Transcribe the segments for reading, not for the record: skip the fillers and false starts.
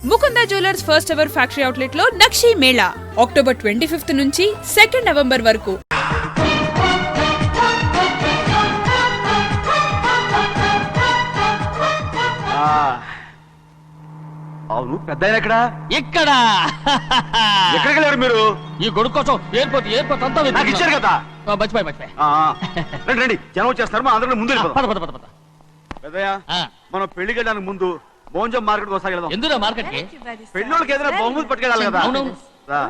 Mukunda jewellers first ever factory outlet లో నక్షి Mela October 25 నుంచి 2 November వరకు. అవును పెద్ద ఎక్కడ ఇక్కడ ఎక్కడికి వెళ్ళారు మీరు? ఈ గొడుగు కోసం ఎయిర్పోర్ట్ అంతా నాకు ఇచ్చారు కదా. మర్చిపోయి రండి రండి, జనం వచ్చేస్తారు, మా అందరం ముందు వెళ్ళిపోదాం. పెద్దయ్య, ఆ. మనం పెళ్లికి వెళ్ళడానికి ముందు మోంజం మార్కెట్ ఒకసారి వెళ్దాం. ఎందుకు మార్కెట్ కి పెళ్ళోళ్ళకి ఏదైనా బహుమతి పట్టుకెళ్ళాలి కదా. అవును. రా.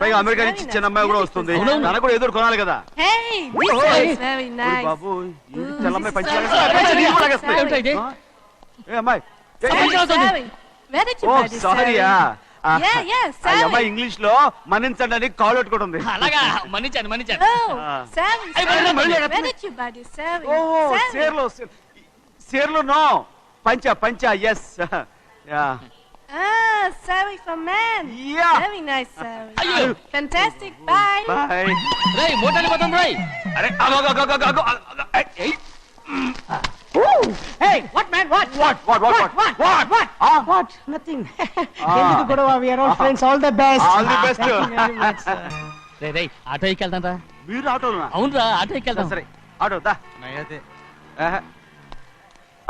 పైగా అమెరికా నుంచి చిన్న అమ్మాయి కూడా వస్తుంది, అవునవును. తనకు కూడా ఏదో ఒకటి కొనాలి కదా. Hey, this Oh. is very oh nice. బాబు, ఈ తెల్లమ్మాయి this is పంచి so లాగేస్తుంది. nice. పంచి నీకు కూడా లాగేస్తుంది. ఏమిటో ఇది? ఏ అమ్మాయి, ఏ, Sorry, ఏ, Sally. Where did you oh buy this, సారీయా. Sally? Yeah, ఆ Sally. అమ్మాయి ఇంగ్లీష్ లో మన్నించండి అని కాల్ పెట్టుకుంటుంది. అలాగా మన్నించాను Oh, Sally, Hey, Sally. మళ్ళీ Where did you buy this, Sally? ఓ Sally. సేర్లో నో పంచ yes yeah Ah, Sally for men. Yeah. Very nice, Sally. అయ్యో. Fantastic. Bye. బై. రై మోటార్ పోతాం రై అరే అగో అగో అగో అగో ఏయ్. Hey, what man? What? What? Nothing. ఎందుకు గొడవ? We are all friends. All the best. All the best. Thank you very much, sir. రే రై ఆటో ఎక్కెళ్తాం రా. మీరు ఆటోనా? అవునరా ఆటో ఎక్కెళ్తాం. సరే ఆటో దా.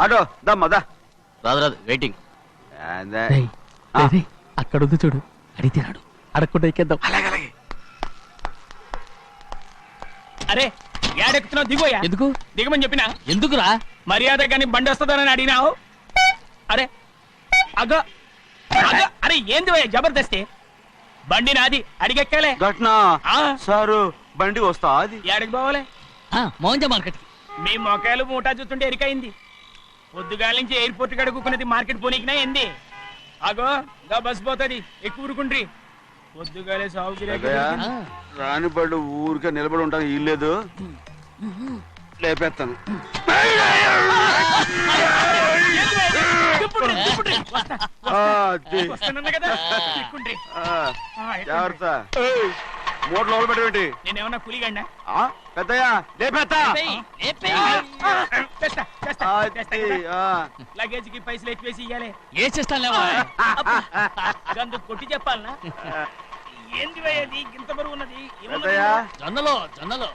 ఆటో దమ్మా దా. రాదు వెయిటింగ్. అలాగే అక్కడ ఉంది చూడు, అడిగితే రాడు, అడగకుండా ఎక్కేద్దాం. అలాగే అరే ఏడెక్కుతున్నావు? దిగోయా. ఎందుకు దిగమని చెప్పినా ఎందుకురా? మర్యాద కానీ బండి వస్తుందని అడిగినావు. అరే అగో అగో, అరే ఏంది భయ్యా జబర్దస్తి? బండి నాది, అడిగెక్కాలే. ఘట్న ఆ. సారు బండి వస్తా అది. ఏడకి పోవాలే? మోహన్జ మార్కెట్. మీ మొక్కలు మూటా చూస్తుంటే ఎరికైంది. పొద్దుగాల నుంచి ఎయిర్పోర్ట్ కడుక్కున్నది మార్కెట్ పోనీకినా ఏంది? అగో గా బస్ పోతుంది, ఎక్కువ ఊరుకుండ్రి. పొద్దుగాలే సాగు రాని బళ్ళు ఊరికే నిలబడి ఉంటాను, ఇల్లేదు లేపేస్తాను. జాగ్రత్త. మూడు లోపల పెట్టేటి. నేనేమన్నా కూలిగండా? పెద్దయ్యా లేపేస్తా. లగేజ్ కి పైసలు ఎక్కువేసి ఇయ్యాలి. ఏ చేస్తాను లేవా? గందు కొట్టి చెప్పాలనా? ఏంది భయ్యది ఇంత బరువు ఉన్నది? పెద్దయ్యా జొన్నలో జొన్నలు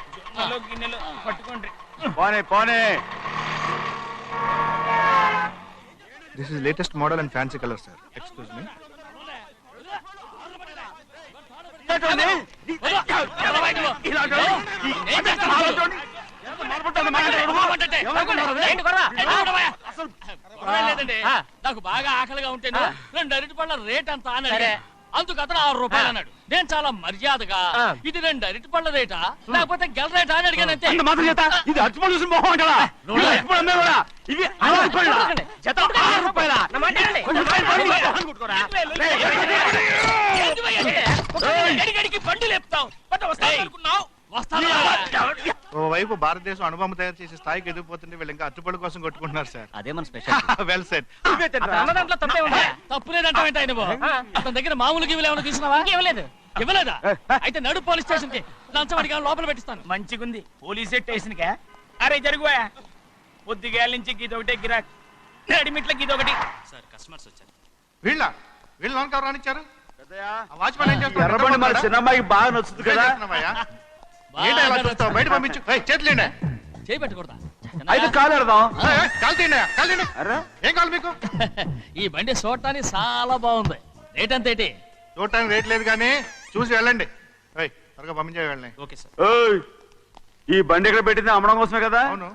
గిన్నెలు పట్టుకోండి. పోనే This is latest model and fancy color, sir. Excuse me. నాకు బాగా ఆకలిగా ఉంటే 2 అరటి పళ్ళ రేట్ అంత అన్నాడు. అందుకు అతను 6 రూపాయలు అన్నాడు. నేను చాలా మర్యాదగా ఇది 2 అరటి పళ్ళ రేటా లేకపోతే గెల రేటా అని అడిగానంతే. ఇది అర్చుపడి చూసి మొహం అంటారా? ఇవి 6 రూపాయలా? జత 6 రూపాయలా? గడిగడికి బండి లేపుతావు. వస్తావు ఓవైపు భారతదేశం అణుబాంబు తయారు చేసే స్థాయికి ఎదిగిపోతుంటే వీళ్ళు ఇంకా అట్టుపడి కోసం కొట్టుకుంటున్నారు సార్. అదే మన స్పెషల్. Well set. దాంట్లో తప్పే ఉందా? తప్పు లేదంటావేంట ఆయన అతని దగ్గర మామూలు గివ్వులు ఏమైనా తీసుకున్నావా? ఇవ్వలేదా? అయితే నడు పోలీస్ స్టేషన్ కి లంచం అడిగా లోపల పెట్టిస్తాను. మంచిగుంది పోలీస్ స్టేషన్ కా. అరే జరుగుయా, పొద్దుగాల నుంచి గీదొకటే గిరాక్, నడిమిట్ల గీదొకటి. సార్ కస్టమర్స్ వచ్చారు. వీళ్ళ లోన్ కవర్ రానిచ్చారు. వాచ్మెన్ ఏం చేస్తారు? ఎర్రబండి మన చిన్నమ్మాయికి బాగా నచ్చుతుంది కదా. ఏంటో ఇలా చూస్తావు? బయట పంపించు. చేతులేండి. చేయి పెట్టకూడదా? అయితే కాలు ఎడదాం. కాలు తీయండి. అరే ఏం కావాలి మీకు? ఈ బండి చూడటానికి చాలా బాగుంది. రేట్ అంత ఏంటి? చూడటానికి రేట్ లేదు కానీ చూసి వెళ్ళండి. త్వరగా పంపించే వెళ్ళండి. Okay sir. ఓయ్, ఈ బండి ఇక్కడ పెట్టింది అమ్మడం కోసమే కదా. అవును.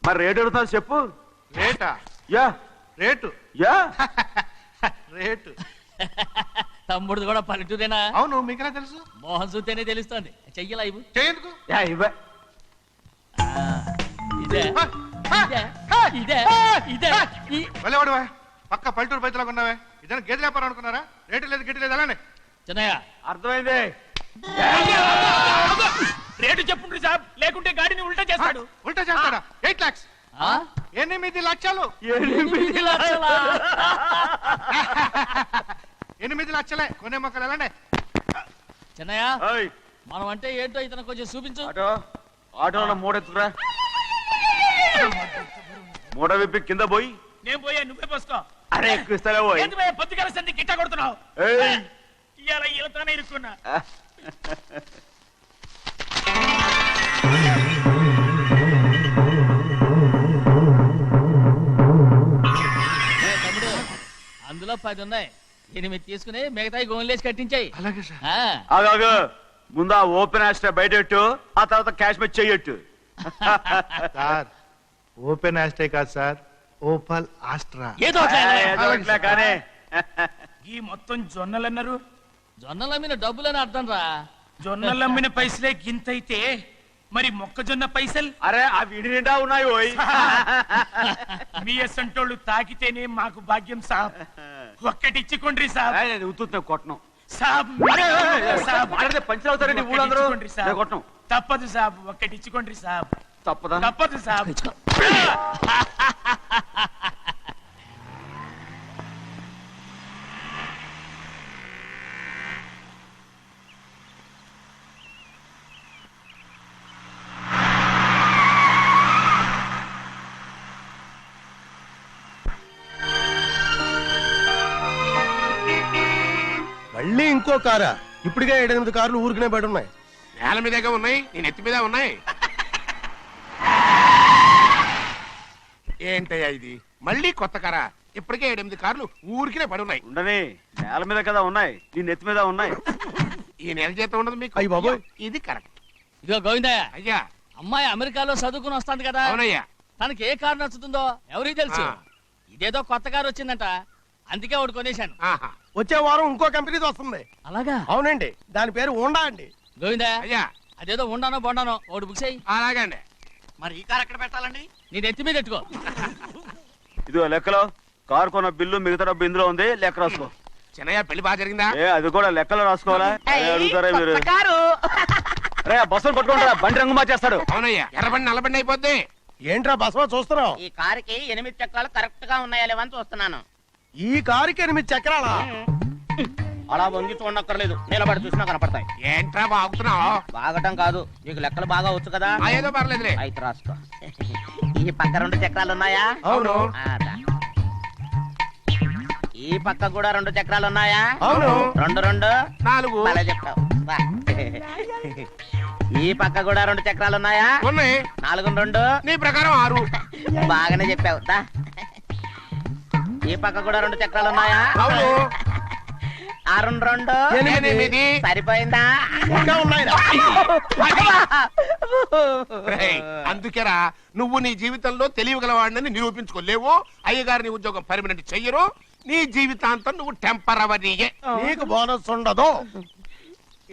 మరి రేట్ అడుగుతావు చెప్పు. రేటా? Yeah rate yeah rate. తమ్ముడు కూడా పల్లెటూరేనా? అవును, మీకెలా తెలుసు? మోహన్ చూస్తేనే తెలుస్తుంది. చెయ్యలా ఇవ్వు. చేయందుకు. యా ఇవ్వ. ఇదే ఇదే ఇదే ఇదే వెళ్ళేవాడువా? పక్క పల్లెటూరు బయటలాగా ఉన్నావే. ఇదైనా గేదె వ్యాపారం అనుకున్నారా? రేటు లేదు గిట్టు లేదు అలానే. చిన్నయ్య అర్థమైంది. రేటు చెప్పుండ్రి సాబ్, లేకుంటే గాడిని ఉల్టా చేస్తాడు. ఉల్టా చేస్తాడా? 8 lakhs. 8 లక్షలు. 8 లక్షలా? 8 లక్షలే. కొనే మొక్కలు ఎలాంటి? చిన్నయ్య ఓయ్, మనం అంటే ఏంటో ఇతను కొంచెం చూపించు. ఆటోలో మూడెత్తురా. మూడ విప్పి కింద పోయి నేను పోయా, నువ్వే పోసుకో. అరే ఎక్కువస్తాలే పోయి ఎందుకు భయ్యా పొద్దుగాల సంధి గిట్ట కొడుతున్నావు ఏయ్. ఇవాళ ఈలతోనే ఇరుక్కున్నా తమ్ముడు అందులో 10 ఉన్నాయి 8 తీసుకుని మిగతాయి గోన్లేసి కట్టించాయి అలాగే సార్. ఆగాగు ముందు ఆ ఓపెన్ ఆస్ట్రా బయటెట్టు ఆ తర్వాత క్యాష్ మెచ్ చెయ్యట్టు సార్ ఓపెన్ ఆస్ట్రే కాదు సార్, ఓపల్ ఆస్ట్రా. ఏదో ఒకటి అలా. కానీ ఈ మొత్తం జొన్నలు అన్నారు జొన్నల మీద డబ్బులని అర్థం రా జొన్నలు అమ్మిన పైసలే గింతైతే మరి మొక్కజొన్న పైసలు అరే ఆ విడి నిండా ఉన్నాయి ఓయ్ మీ అసంటోళ్ళు తాకితేనే మాకు భాగ్యం సాబ్ ఒక్కటిచ్చుకోండి సాబ్ ఉత్తున్నా కొట్టను సాబ్ సాబ్ పంచర్ అవుతారండి ఊళ్ళందరూ ఒక్కటిచ్చుకోండి సాబ్. నేను కొట్టను తప్పదు సాబ్ ఒక్కటిచ్చుకోండి సాబ్ తప్పదా తప్పదు సాబ్ మళ్ళీ ఇంకో కారా? ఇప్పటికే 7-8 కార్లు ఊరికనే బయట ఉన్నాయి. నేల మీదగా ఉన్నాయి, నేను ఎత్తి మీద ఉన్నాయి. ఏంటయ్యా ఇది మళ్ళీ కొత్త కారా? ఇప్పటికే 7-8 కార్లు ఊరికినే పడి ఉన్నాయి. ఉండని నేల మీద కదా ఉన్నాయి నీ నెత్తి మీద ఉన్నాయి ఈ నెల జీతం ఉండదు మీకు. అయ్య బాబోయ్. ఇది కరెక్ట్. ఇదిగో గోవిందయ్య అయ్యా అమ్మాయి అమెరికాలో చదువుకుని వస్తాంది కదా అవునయ్యా. తనకి ఏ కారు నచ్చుతుందో ఎవరికి తెలుసు ఆ. ఇదేదో కొత్త కారు వచ్చిందంట అందుకే ఒకటి కొనేశాను ఆహా. వచ్చే వారం ఇంకో కంపెనీది వస్తుంది. అలాగా అవునండి, దాని పేరు హోండా అండి. గోవిందయ్య అయ్యా అదేదో ఉండానో బొండానో ఒకటి బుక్ చేయి అలాగండి. మరి ఈ కార్ ఎక్కడ పెట్టాలండి? నీ నెత్తి మీద పెట్టుకో ఇదిగో లెక్కలో కారు కొన్న బిల్లు మిగతా డబ్బు ఇందులో ఉంది లెక్క రాసుకో చిన్నయ్య పెళ్లి బాగా జరిగిందా? ఏ అది కూడా లెక్కలో రాసుకోవాలా అదే అడుగుతారా మీరు రే బస్సులు పట్టుకుంటారా బండి రంగు మార్చేస్తాడు అవునయ్యా, ఎర్రబండి నల్లబండి అయిపోద్ది. ఏంట్రా బసవా చూస్తున్నావు? ఈ కారుకి 8 చక్రాలు కరెక్ట్ గా ఉన్నాయా లేవని చూస్తున్నాను. ఈ కారుకి 8 చక్రాలా? అలా వంగి చూడక్కర్లేదు, నిలబడి చూసినా కనపడతాయి. ఏంట్రా బాగుతున్నావు? బాగటం కాదు, నీకు లెక్కలు బాగా వచ్చు కదా. ఏదో పర్లేదులే. అయితే రాసుకో. ఈ పక్క 2 చక్రాలు ఉన్నాయా? అవును. ఆ, దా. ఈ పక్క కూడా 2 చక్రాలు ఉన్నాయా? అవును. 2 2 4 భలే చెప్తావు. బా. ఈ పక్క కూడా 2 చక్రాలు ఉన్నాయా? ఉన్నాయి. 4 2 నీ ప్రకారం 6. బాగానే చెప్పావు. దా. ఈ పక్క కూడా 2 చక్రాలు ఉన్నాయా? అవును. 6 2 8. సరిపోయిందా? ఇంకా ఉన్నాయిరా. రేయ్, అందుకేరా నువ్వు నీ జీవితంలో తెలియగలవాడిని నిరూపించుకోలేవు. అయ్యగారు నీ ఉద్యోగం పర్మనెంట్ చెయ్యరు. నీ జీవితాంతం నువ్వు టెంపరవరీయే. నీకు బోనస్ ఉండదు.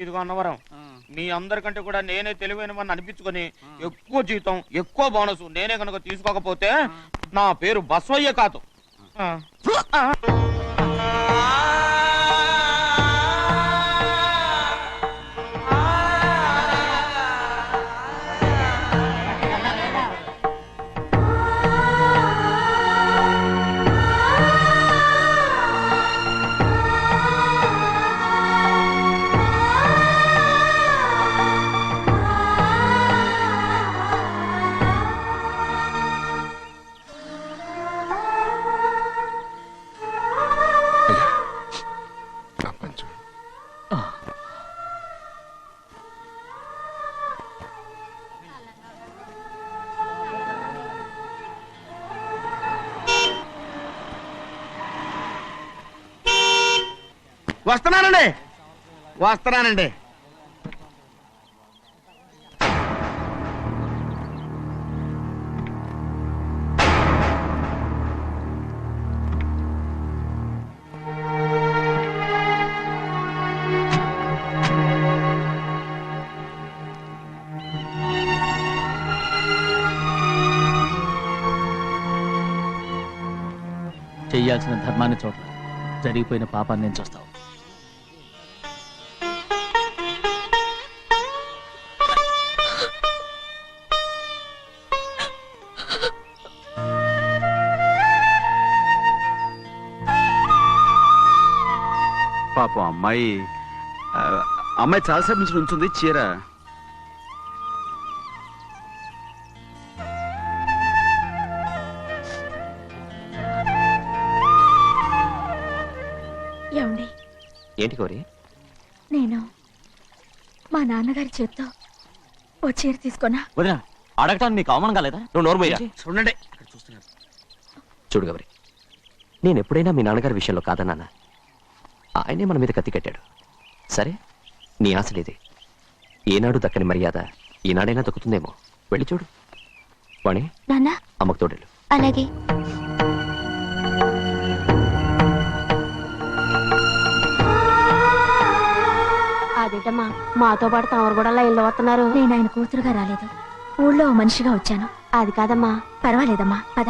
ఇదిగో అన్నవరం, మీ అందరికంటే కూడా నేనే తెలివైన వాడిని అనిపించుకొని ఎక్కువ జీతం ఎక్కువ బోనస్ నేనే కనుక తీసుకోకపోతే నా పేరు బస్వయ్య కాదు. వస్తున్నానండి. చెయ్యాల్సిన ధర్మాన్ని చూడరా జరిగిపోయిన పాపాన్ని నేను చూస్తావు. పాపం అమ్మాయి అమ్మాయి చాలాసేపు నుంచి ఉంచుంది చీర ఏమండి? ఏంటి కోరి? నేను మా నాన్నగారి చేత్తో ఓ చీర తీసుకున్నా. వదినా అడగటానికి నీకు అవమానం కాలేదా? నువ్వు నోర్మయ్యా. చూడండి అక్కడ చూస్తున్నారు. చూడు గౌరి, నేను ఎప్పుడైనా మీ నాన్నగారి విషయంలో కాదన్నానా? ఆయనే మన మీద కత్తి కట్టాడు. సరే, నీ ఆశలేదే. ఏనాడు దక్కని మర్యాద ఈనాడైనా దక్కుతుందేమో. వెళ్ళి చూడు. వాణి, నాన్న అమ్మకు తోడేళ్ళు. అలాగే. అదేటమ్మా, మాతో పాటు తమరు కూడా లైన్లో వస్తున్నారు. నేను ఆయన కూతురుగా రాలేదు, ఊళ్ళో ఓ మనిషిగా వచ్చాను. అది కాదమ్మా. పర్వాలేదమ్మా, పద.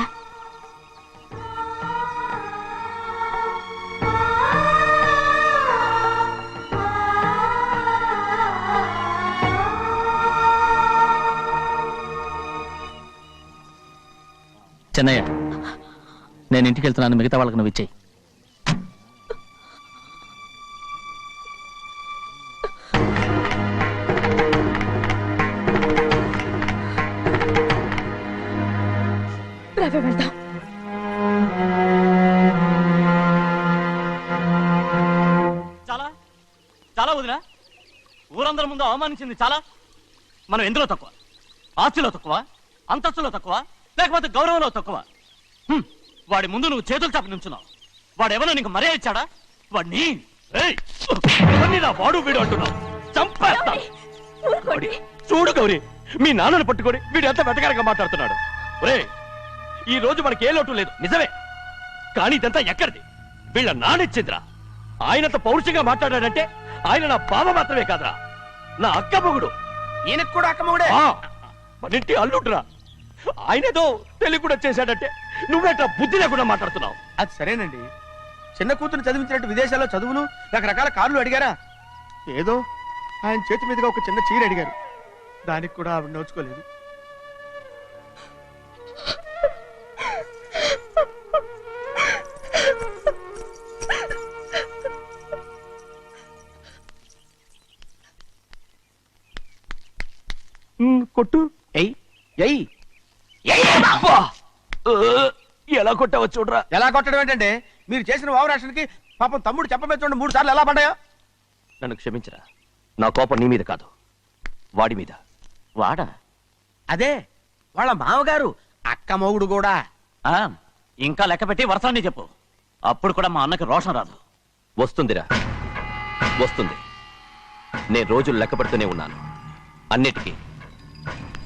చెన్నయ్య, నేను ఇంటికి వెళ్తున్నాను. మిగతా వాళ్ళకి నువ్వు ఇచ్చేయి. వెళ్దాం. చాలా చాలా వదినా, ఊరందరి ముందు అవమానించింది చాలా. మనం ఎందులో తక్కువ? ఆస్తిలో తక్కువ? అంతస్తులో తక్కువ? లేకపోతే గౌరవంలో తక్కువ? వాడి ముందు నువ్వు చేతులు చాపి నుంచున్నావు. వాడు ఎవరో నీకు మరే ఇచ్చాడా? వాడిని వాడు వీడు అంటున్నావు. చంపేస్తా. చూడు గౌరీ, మీ నాన్నను పట్టుకొని వీడు ఎంత వెతకారంగా మాట్లాడుతున్నాడు. ఒరే, ఈ రోజు మనకి ఏ లోటు లేదు నిజమే, కానీ ఇదంతా ఎక్కడిది? వీళ్ళ నానిచ్చిందిరా. ఆయనంత పౌరుషంగా మాట్లాడాడంటే ఆయన నా బావ మాత్రమే కాదురా, నా అక్క మొగుడు. ఈయనకు కూడా అక్క మొగుడే. మనింటి అల్లుడురా. ఆయనేదో తెలివి కూడా చేశాడంటే నువ్వేట్లా బుద్ధి లేకుండా మాట్లాడుతున్నావు. అది సరేనండి, చిన్న కూతురు చదివించినట్టు విదేశాల్లో చదువులు రకరకాల కార్లు అడిగారా? ఏదో ఆయన చేతి మీదుగా ఒక చిన్న చీర అడిగారు, దానికి కూడా ఆవిడ నోచుకోలేదు. కొట్టు. ఎలా కొట్టావో చూడరా. ఎలా కొట్టడం ఏంటంటే, మీరు చేసిన వావరాక్షణకి పాపం తమ్ముడు చెప్పమే చూడండి 3 సార్లు ఎలా పడ్డాయో. నన్ను క్షమించరా. నా కోపం నీ మీద కాదు, వాడి మీద. వాడా? అదే వాళ్ళ మామగారు అక్క మొగుడు కూడా. ఇంకా లెక్క పెట్టి వరసాన్ని చెప్పు, అప్పుడు కూడా మా అన్నకి రోషం రాదు. వస్తుందిరా, వస్తుంది. నేను రోజులు లెక్క పెడుతూనే ఉన్నాను. అన్నిటికీ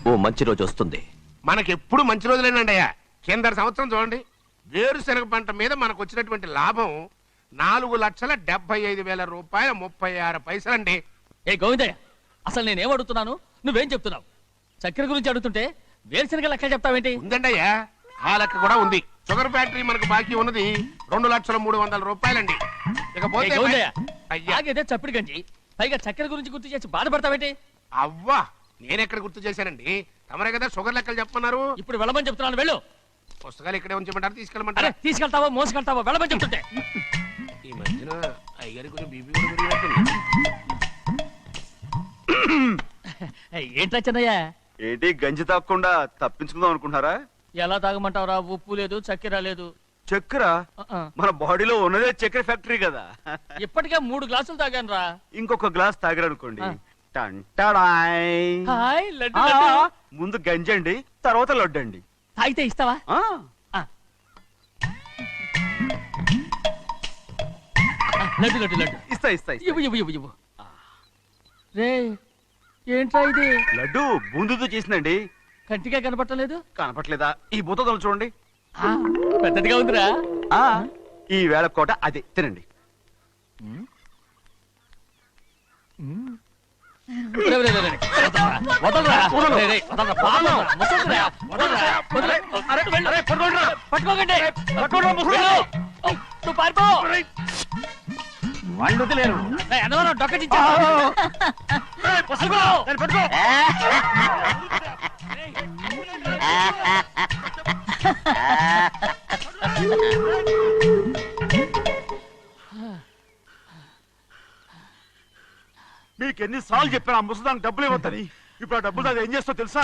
ఓ మంచి రోజు వస్తుంది. మనకెప్పుడు మంచి రోజులేనండి అయ్యా. కింద సంవత్సరం చూడండి, వేరుశనగ పంట మీద మనకు వచ్చినటువంటి లాభం 4,75,000 రూపాయల 36 పైసలండి. ఏ గోవిందయ్య, అసలు నేనేం అడుగుతున్నాను, నువ్వేం చెప్తున్నావు? చక్కెర గురించి అడుగుతుంటే వేరుశనగ లెక్క చెప్తావేంటి? ఉందండి అయ్యా, ఆ లెక్క కూడా ఉంది. షుగర్ ఫ్యాక్టరీ మనకు బాకీ ఉన్నది 2,03,00,000 రూపాయలండి. ఇకపోతే గోవిందయ్య, అయ్యా, ఆగేదే చప్పుడు గంజి, పైగా చక్కెర గురించి గుర్తు చేసి బాధపడతావేంటి? అవ్వా, నేనెక్కడ గుర్తు చేశానండి? తమరే కదా షుగర్ లెక్కలు చెప్పమన్నారు. ఇప్పుడు వెళ్ళమని చెప్తున్నాను, వెళ్ళు. పుస్తకాలు ఇక్కడే ఉంచమంటారు, అరే, తీసుకెళ్ళమంటారా? తీసుకెళ్తావో మోసుకెళ్తావో వెళ్ళమని చెప్తుంటే. ఈ మధ్యన అయ్యగారి కొంచెం బీపీ కూడా పెరిగినట్టుంది. ఏంట్రా చిన్నయ్య? ఏంటి గంజి తాగకుండా తప్పించుకుందాం అనుకుంటున్నారా? ఎలా తాగమంటావురా? ఉప్పు లేదు, చక్కెర లేదు. చక్కెర మన బాడీలో ఉన్నదే చక్కెర ఫ్యాక్టరీ కదా. ఇప్పటికే 3 గ్లాసులు తాగాను రా. ఇంకొక గ్లాస్ తాగారనుకోండి, హాయ్, లడ్డు లడ్డు. ముందు గంజండి, తర్వాత లడ్డండి. తాగితే ఇస్తావా? లడ్డు లడ్డు లడ్డు ఇస్తా ఇస్తా ఇస్తా. ఇవ్వు ఇవ్వు ఇవ్వు ఇవ్వు. రే, ఏంట్రా ఇది? లడ్డు బూందుతో చేసిందండి. కంటిగా కనపట్టలేదు. కనపట్లేదా? ఈ బూతలు చూడండి, పెద్దదిగా ఉందిరా. ఈ వేళ కోట అదే తినండి. వాళ్ళు వదిలేరు. డొక్కచించా. మీకు ఎన్నిసార్లు చెప్పాను ఆ ముసదానికి డబ్బులు ఇవ్వద్దని. ఇప్పుడు ఆ డబ్బులు అది ఏం చేస్తో తెలుసా?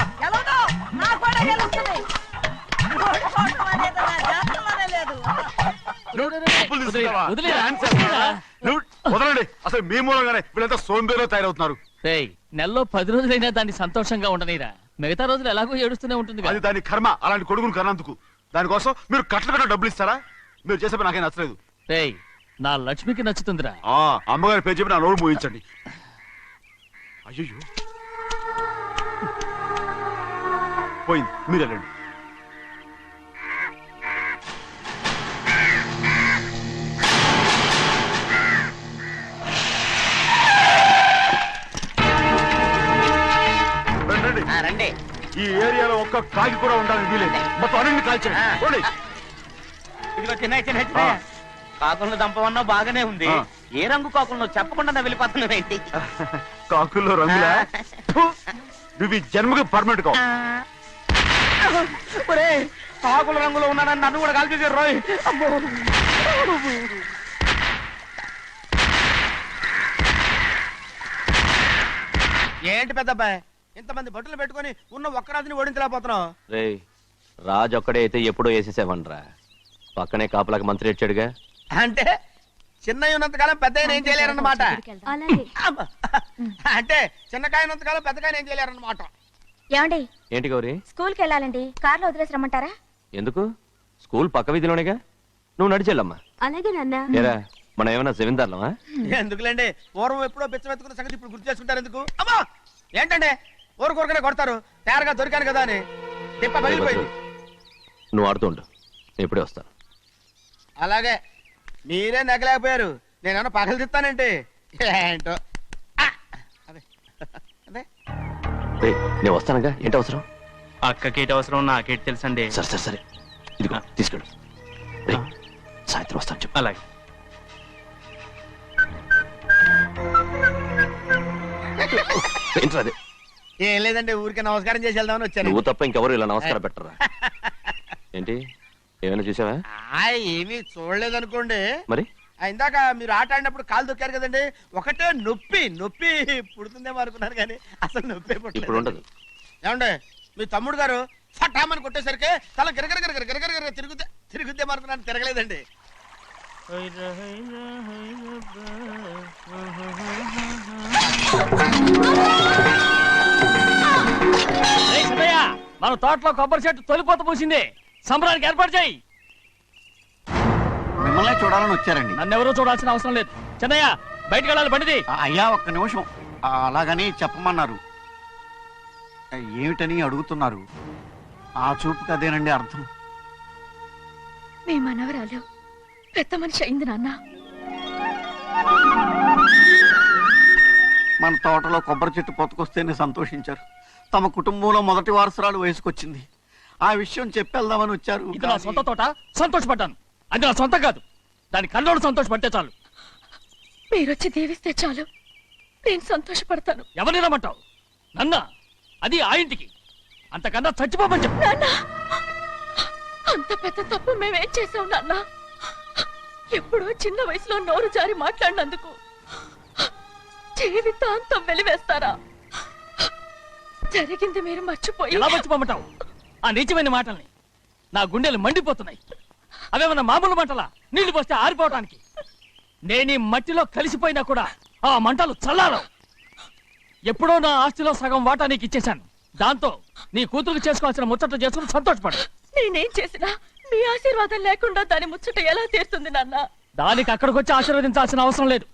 డబ్బులు తీసుకుంటావా? వదిలేరా? డాన్స్ చేస్తావా? నువ్వు వదలండి. అసలు మీ మూలంగానే వీళ్ళంతా సోంబేలో తయారవుతున్నారు. రేయ్, నెలలో 10 రోజులైనా దాన్ని సంతోషంగా ఉండనీరా. మిగతా రోజులు ఎలాగో ఏడుస్తూనే ఉంటుంది అది కదా. దాని కర్మ, అలాంటి కొడుకును కన్నందుకు. దానికోసం మీరు కట్ల డబ్బులు ఇస్తారా? మీరు చేసే పని నాకేం నచ్చలేదు. రేయ్, నా లక్ష్మికి నచ్చుతుందిరా. అమ్మగారి పేరు చెప్పి నా నోరు మూయించండి. అయ్యో పోయింది, మీరు వెళ్ళండి. రండి. ఈ ఏరియాలో ఒక్క కాకి కూడా ఉండాలని వీలేదు. మొత్తం అన్ని కాల్చండి. ఇదిగో చిన్న కాకులను దంపమన్నా బాగానే ఉంది. ఏ రంగు కాకులను చెప్పకుండా వెళ్ళిపోతున్నావు ఏంటి? కాకుల్లో రంగులా? నువ్వు ఈ జన్మకి పర్మనెంట్ కావు. కాకుల రంగులో ఉన్నానని నన్ను కూడా కాల్చేసారు రోయ్. ఏంటి పెద్దబ్బాయి, ఇంతమంది బట్టలు పెట్టుకొని ఉన్న ఒక్కరాజుని ఓడించలేకపోతున్నావు? రే రాజు ఒక్కడే అయితే ఎప్పుడో వేసేసేవనరా. పక్కనే కాపలాకి మంత్రి ఇచ్చాడుగా. అంటే చిన్నయ్య ఉన్నంతకాలం పెద్ద ఏం చేయలేరన్నమాట. అంటే చిన్నకాయ ఉన్నంతకాలం పెద్దకాయ ఏం చేయలేరన్నమాట. ఏమండి, ఏంటి గౌరీ? స్కూల్కి వెళ్ళాలండి. కార్లో వదిలేసి రమ్మంటారా? ఎందుకు? స్కూల్ పక్క వీధిలోనేగా, నువ్వు నడిచెళ్ళమ్మా. అలాగే నాన్న. ఏరా, మనం ఏమైనా జమీందార్లమా? ఎందుకులేండి, పూర్వం ఎప్పుడో పిచ్చమెత్తుకున్న సంగతి ఇప్పుడు గుర్తు చేసుకుంటారు ఎందుకు? అమ్మా ఏంటంటే ఊరుకోరుకనే కొడతారు. తయారుగా దొరికాను కదా అని తిప్ప పగిలిపోయింది. నువ్వు ఆడుతుండు, ఎప్పుడే వస్తాను. అలాగే మీరే నగలేకపోయారు, నేనేమన్నా పగలు తిస్తానంటే ఏంటో. అదే అదే రే నేను వస్తానుగా, ఏంటి అవసరం? అక్కకేటి అవసరం నాకేటి తెలుసండి. సరే సరే సరే, ఇదిగో తీసుకెళ్ళు. రే సాయంత్రం వస్తాను చెప్పు. అలాగే. ఏంట్రా అదే? ఏం లేదండి, ఊరికే నమస్కారం చేసి వెళ్దామని వచ్చాను. నువ్వు తప్ప ఇంకెవరు ఇలా నమస్కారం పెట్టరా? ఏంటి ఏమైనా చూసావా? ఏమీ చూడలేదనుకోండి. మరి ఇందాక మీరు ఆట ఆడినప్పుడు కాలు దొక్కారు కదండి, ఒకటే నొప్పి నొప్పి పుడుతుందేమో అనుకున్నాను కానీ అసలు నొప్పి ఇప్పుడు ఉండదు. ఏమండి, మీ తమ్ముడు గారు ఫటామని కొట్టేసరికి తల గిరగర గిరగర గిరగర తిరుగుద్దేమో అనుకున్నాను, తిరగలేదండి. మన తోటలో కొబ్బరి చెట్టు తొలిపోత పూసింది. సంబరానికి ఏర్పాటు చేయి. మిమ్మల్ని చూడాలని వచ్చారండి. నన్నెవరూ చూడాల్సిన అవసరం లేదు. చిన్నయ్య బయటకు వెళ్ళాలి, బండిది. అయ్యా ఒక్క నిమిషం, అలాగని చెప్పమన్నారు. ఏమిటని అడుగుతున్నారు? ఆ చూపుకి అదేనండి అర్థం. మీ మనవరాలు పెద్ద మనిషి అయింది నాన్న. మన తోటలో కొబ్బరి చెట్టు పొత్తుకొస్తేనే సంతోషించారు. తమ కుటుంబంలో మొదటి వారసురాలు వయసుకొచ్చింది. ఆ విషయం చెప్పేద్దామని వచ్చారు. ఇది నా సొంత తోట, సంతోషపడ్డాను. అది నా సొంతం కాదు, దాని కన్నోడు సంతోషపడితే చాలు. మీరొచ్చి దీవిస్తే చాలు, నేను సంతోషపడతాను. ఎవరిని రమ్మంటావు? నన్న? అది ఆ ఇంటికి. అంతకన్నా చచ్చిపోమని చెప్పు. నాన్న, అంత పెద్ద తప్పు మేమేం చేసాం నాన్న? ఎప్పుడో చిన్న వయసులో నోరు జారి మాట్లాడినందుకు జీవితాంతం వెలివేస్తారా? జరిగింది మీరు మర్చిపోయి. ఎలా మర్చిపోమంటావు ఆ నీచమైన మాటల్ని? నా గుండెలు మండిపోతున్నాయి. అవేమన్నా మామూలు మంటలా, నీళ్లు పోస్తే ఆరిపోవటానికి? నేనీ మట్టిలో కలిసిపోయినా కూడా ఆ మంటలు చల్లారవు. ఎప్పుడో నా ఆస్తిలో సగం వాటా నీకు ఇచ్చేశాను. దాంతో నీ కూతురు చేసుకోవాల్సిన ముచ్చట్లు చేసుకుని సంతోషపడు. నేనేం చేసినా మీ ఆశీర్వాదం లేకుండా దాని ముచ్చట ఎలా తీరుతుంది నాన్న? దానికి అక్కడికి వచ్చి ఆశీర్వదించాల్సిన అవసరం లేదు.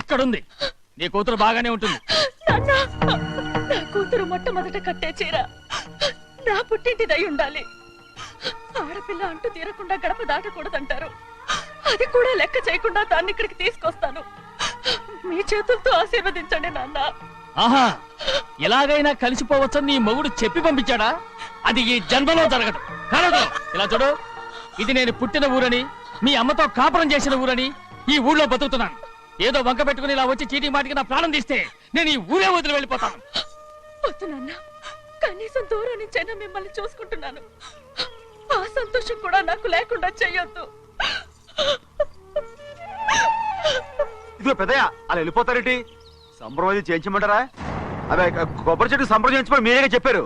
ఇక్కడుంది, నీ కూతురు బాగానే ఉంటుంది. నాన్న, నా కూతురు మొట్టమొదట కట్టే చీర నా పుట్టింటిదై ఉండాలి. ఆడపిల్ల అంటూ తీరకుండా గడప దాటకూడదంటారు. అది కూడా లెక్క చేయకుండా దాన్ని ఇక్కడికి తీసుకొస్తాను. మీ చేతులతో ఆశీర్వదించండి నాన్న. ఆహా, ఎలాగైనా కలిసిపోవచ్చని నీ మొగుడు చెప్పి పంపించాడా? అది ఈ జన్మలో జరగదు. కాదు, ఇలా చూడు, ఇది నేను పుట్టిన ఊరని, మీ అమ్మతో కాపురం చేసిన ఊరని ఈ ఊళ్ళో బతుకుతున్నాను. ఏదో వంక పెట్టుకుని ఇలా వచ్చి చీటీ మాటికి నా ప్రాణం తీస్తే నేను ఈ ఊరే వదిలి వెళ్ళిపోతాను. వద్దు నాన్న, కనీసం దూరం నుంచైనా మిమ్మల్ని చూసుకుంటున్నాను. ఆ సంతోషం కూడా నాకు లేకుండా చెయ్యొద్దు. ఇదిగో పెద్దయ్య, అలా వెళ్ళిపోతారేంటి? సంబరం అది చేయించమంటారా? అదే కొబ్బరి చెట్టు సంబరం చేయించమని మీరేగా చెప్పారు.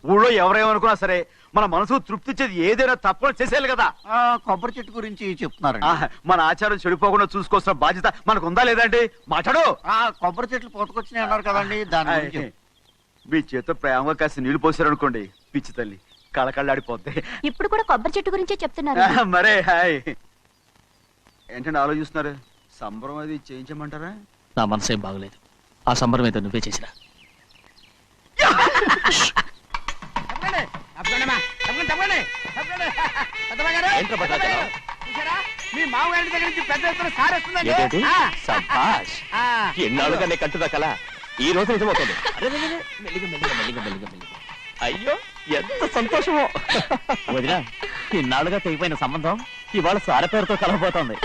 ఊళ్ళో ఎవరేమనుకున్నా సరే మన మనసు తృప్తి ఇచ్చేది ఏదైనా తప్పకుండా చేసేయాలి కదా. కొబ్బరి చెట్టు గురించి చెప్తున్నారు. మన ఆచారం చెడిపోకుండా చూసుకోవాల్సిన బాధ్యత మనకు ఉందా లేదండి? మాట్లాడు. కొబ్బరి చెట్లు పోతకొచ్చినాయి అన్నారు కదండి, దాని గురించి. మీ చేత ప్రేమగా కాసి నీళ్లు పోసారు అనుకోండి, పిచ్చి తల్లి కళకళ్ళాడిపోద్ది. ఇప్పుడు కూడా కొబ్బరి చెట్టు గురించే చెప్తున్నారు. మరే హాయ్ ఏంటంటే ఆలోచిస్తున్నారు? సంబరం అది చేయించమంటారా? నా మనసు ఏం బాగలేదు. ఆ సంబరం ఏదో నువ్వే చేసిరా. మీ మామగారి దగ్గర నుంచి పెద్ద ఎత్తున సార్ వస్తుందండి. ఏంటండి? శభాష్. ఎన్నాళ్ళుగా నీ కంటుదా కల ఈ రోజు నిజమవుతుంది. అయ్యో ఎంత సంతోషమో. వదినా, ఇన్నాళ్ళుగా తెగిపోయిన సంబంధం ఇవాళ సార పేరుతో కలవబోతోంది.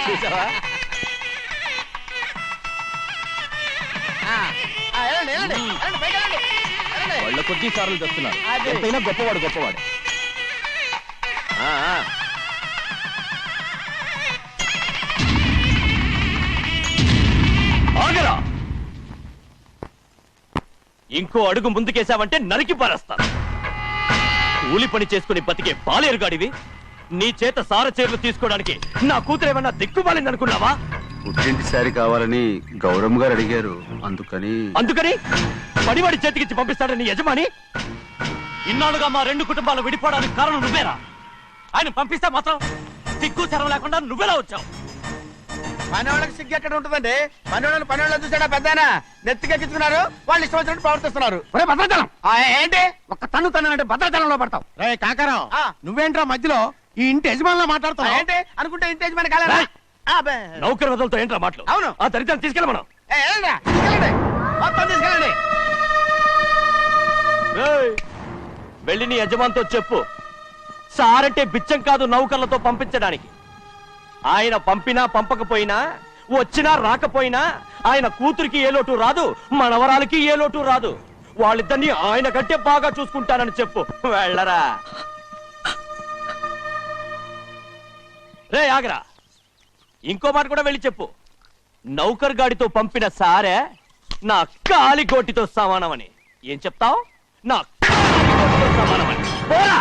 చూసావా? వాళ్ళ కొద్ది సార్లు తెస్తున్నారు. ఎంతైనా గొప్పవాడు గొప్పవాడు. ఆగరా! ఇంకో అడుగు ముందుకేశావంటే నరికి పారేస్తాను. కూలి పని చేసుకుని బతికే బాలేరుగాడివి నీ చేత సార చీరలు తీసుకోవడానికి నా కూతురేమన్నా దిక్కుమాలిందనుకున్నావా? పుట్టింటి సారి కావాలని గౌరమ్మ గారు అడిగారు, అందుకని పడివాడి చేతికిచ్చి పంపిస్తాడని యజమాని. ఇన్నాళ్ళుగా మా రెండు కుటుంబాలు విడిపోవడానికి కారణం నువ్వేరా? ఆయన పంపిస్తే మాత్రం సిగ్గు శరం లేకుండా నువ్వెలా వచ్చావు? పనివాళ్ళకి సిగ్గు ఎక్కడ ఉంటుందండి? పనివాళ్ళు చూసాడా పెద్దనా నెత్తికెక్కించుకున్నారు, వాళ్ళు ఇష్టం వచ్చినట్టు ప్రవర్తిస్తున్నారు. భద్రాచలం ఏంటి ఒక్క తన్ను అంటే భద్రాచలంలో పడతావు. రే కాకరం, నువ్వేంట్రా మధ్యలో ఈ ఇంటి యజమానిలో మాట్లాడుతావు? ఏంటి అనుకుంటే ఇంటి యజమాని కాలేదా? నౌకర్ వదలతో ఏంట్రా మాటలు? అవును. ఆ దరిద్రాన్ని తీసుకెళ్ళ మనం. మొత్తం తీసుకెళ్ళండి. వెళ్ళి నీ యజమానితో చెప్పు, సారంటే బిచ్చం కాదు నౌకర్లతో పంపించడానికి. ఆయన పంపినా పంపకపోయినా, వచ్చినా రాకపోయినా ఆయన కూతురికి ఏ లోటు రాదు, మనవరాలకి ఏ లోటు రాదు. వాళ్ళిద్దరిని ఆయన కంటే బాగా చూసుకుంటానని చెప్పు. వెళ్ళరా. రే ఆగరా, ఇంకో మాట కూడా వెళ్ళి చెప్పు. నౌకర్ గాడితో పంపిన సారే నా కాలిగోటితో సమానమని. ఏం చెప్తావు? నా కాలిగోటితో సమానమని. పోరా.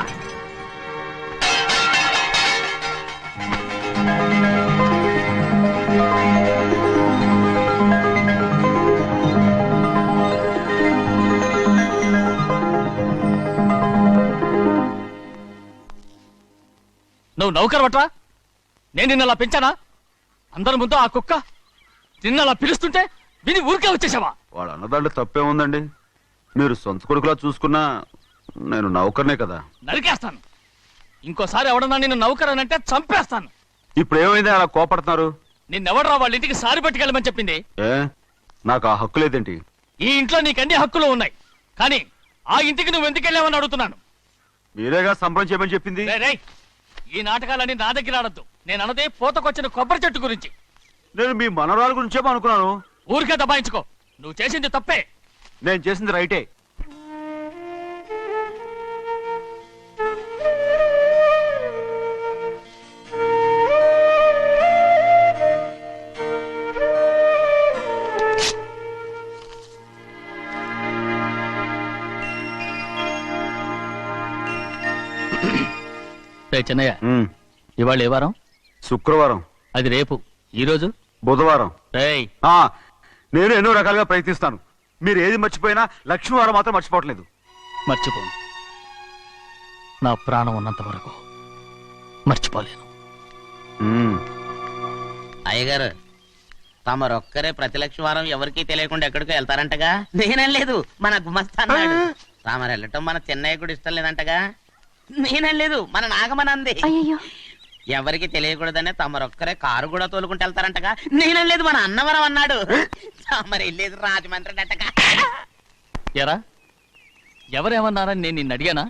నువ్వు నౌకర్ పట్రా? నేను నిన్నలా పెంచానా? అందరి ముందు ఆ కుక్క నిన్నలా పిలుస్తుంటే విని ఊరికే వచ్చేసావా? వాడు అన్నదాంట్లో తప్పే ఉందండి. మీరు సొంత కొడుకులా చూసుకున్నా నేను నౌకర్నే కదా. నరికేస్తాను. ఇంకోసారి ఎవడన్నా నిన్ను నౌకర్ అని అంటే చంపేస్తాను. ఇప్పుడు ఏమైంది అలా కోపడుతున్నారు? నిన్నెవడరా వాళ్ళ ఇంటికి సారి పట్టుకెళ్ళమని చెప్పింది? ఏ నాకు ఆ హక్కు లేదేంటి? ఈ ఇంట్లో నీకు అన్ని హక్కులు ఉన్నాయి, కానీ ఆ ఇంటికి నువ్వు ఎందుకు వెళ్ళావని అడుగుతున్నాను. మీరేగా సంబరం చేయమని చెప్పింది. రేయ్, ఈ నాటకాలన్నీ నా దగ్గర ఆడద్దు. నేను అన్నదే పోతకొచ్చిన కొబ్బరి చెట్టు గురించి. నేను మీ మనవరాల గురించేమో అనుకున్నాను. ఊరికే దబాయించుకో. నువ్వు చేసింది తప్పే. నేను చేసింది రైటే. చెన్నయ్య, ఇవాళ ఏ వారం? శుక్రవారం. అది రేపు. ఈ రోజు బుధవారం. రేయ్, నేను ఎన్నో రకాలుగా ప్రయత్నిస్తాను. మీరు ఏది మర్చిపోయినా లక్ష్మీవారం మాత్రం మర్చిపోవట్లేదు. మర్చిపోను. నా ప్రాణం ఉన్నంత వరకు మర్చిపోలేను. అయ్యగారు, తమరొక్కరే ప్రతి లక్ష్మీవారం ఎవరికీ తెలియకుండా ఎక్కడికో వెళ్తారంటగా? నేనేం లేదు, మన గుమస్తా అన్నాడు. తామరు వెళ్ళటం మన చెన్నయ్య కూడా ఇష్టం లేదంటగా? నేనేం లేదు, మన నాగమనంది. ఎవరికి తెలియకూడదనే తమరొక్కరే కారు కూడా తోలుకుంటూ వెళ్తారంటగా? నేనేం లేదు, మన అన్నవరం అన్నాడు. తమరు వెళ్ళేది రాజమండ్రి అంటగా. ఎరా, ఎవరేమన్నారని నేను నిన్ను అడిగానా?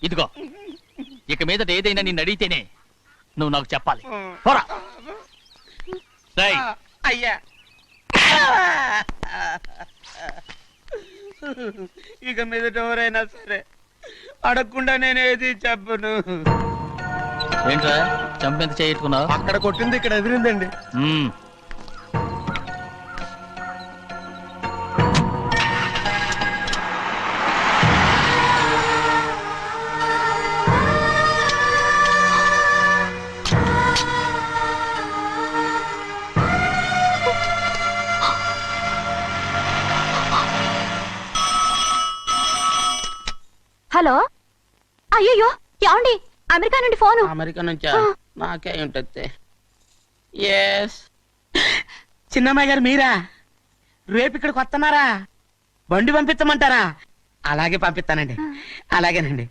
ఇదిగో, ఇక మీదట ఏదైనా నిన్ను అడిగితేనే నువ్వు నాకు చెప్పాలి. పోరా. రేయ్, అయ్యా, ఇక మీదట ఎవరైనా సరే అడగకుండా నేనేది చెప్పను. ఏంట్రా చంపెంత చేయట్టుకున్నావు? అక్కడ కొట్టింది ఇక్కడ ఎదిరిందండి. హలో అయ్యో ఏమండి అమెరికా నుండి ఫోను. అమెరికా నుంచా? నాకే ఉంటుంది. ఎస్, చిన్నమ్మాయి గారు మీరా? రేపు ఇక్కడికి వస్తున్నారా? బండి పంపించమంటారా? అలాగే పంపిస్తానండి. అలాగేనండి.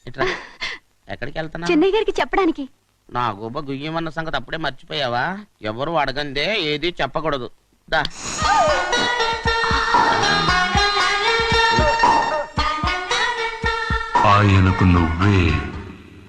ఇట్రా. ఎక్కడికి వెళ్తున్నా? చెన్నై గారికి చెప్పడానికి. నా గుబ్బ గుయ్యమన్న సంగతి అప్పుడే మర్చిపోయావా? ఎవరు అడగందే ఏది చెప్పకూడదు. దా. ఆయనకు నువ్వే